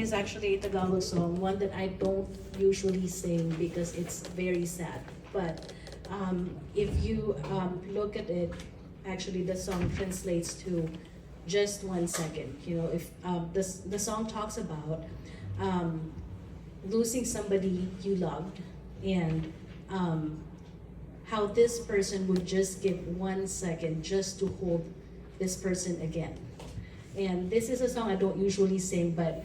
Is actually a Tagalog song, one that I don't usually sing because it's very sad. But if you look at it, actually the song translates to just 1 second. You know, if the song talks about losing somebody you loved and how this person would just give 1 second just to hold this person again. And this is a song I don't usually sing, but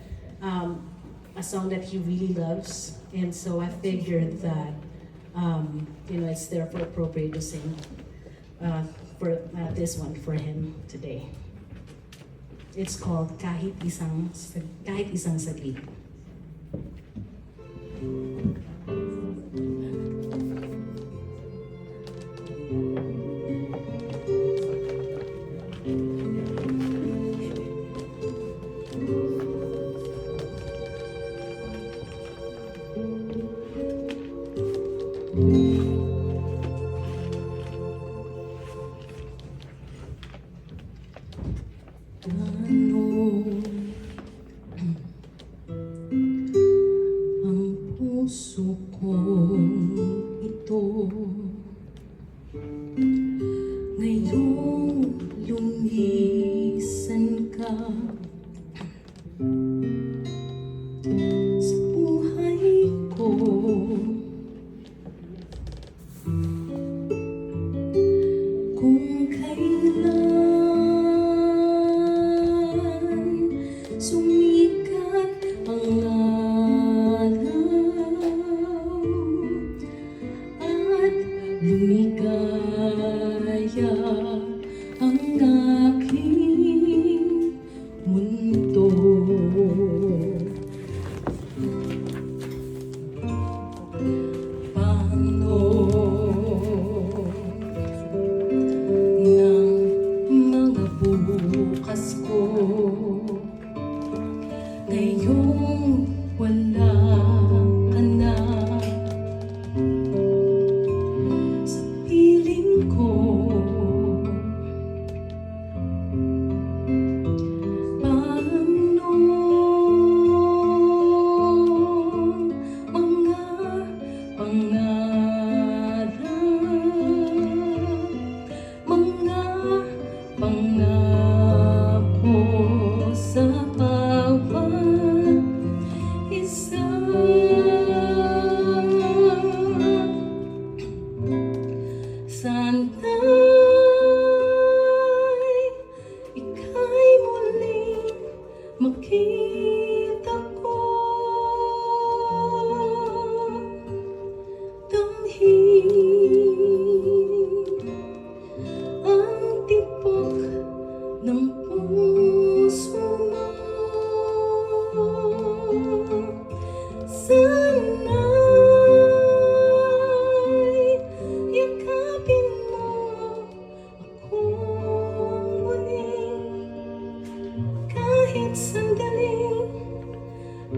a song that he really loves, and so I figured that you know, it's therefore appropriate to sing for this one for him today. It's called Kahit Isang Saglit. Ang puso kong ito ngayong lumisan ka sa buhay ko. Kung kailan sumikat ang araw at lumigaya ang aking mundo, paano bukas ko ngayong wala ka na sa piling ko. Paano mga pangarap, mga pangako sa bawat isa. Sana'y ika'y muling makita ko, damhin ang tibok ng puso mo. Sana'y yakapin mo akong muling, kahit sandali,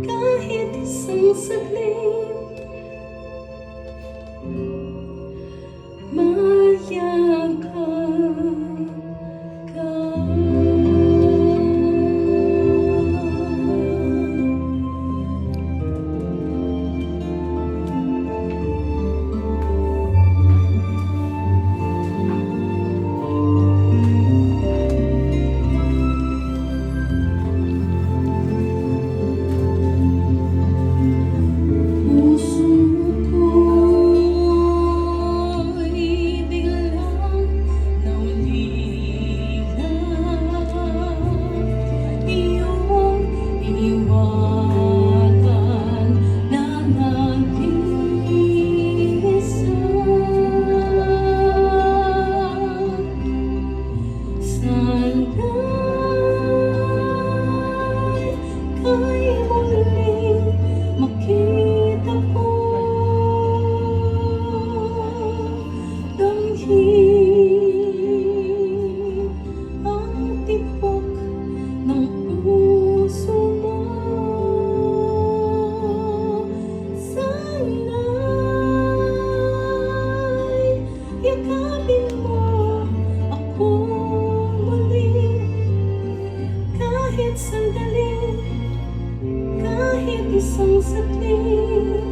kahit isang saglit. Mayakap ka. Puso ko'y biglang naulila, iyong iniwanan na nag-iisa. Sana'y ika'y muling makita ko, damhin ang tibok ng puso mo. Sana'y yakapin mo akong muling, kahit sandali, isang saglit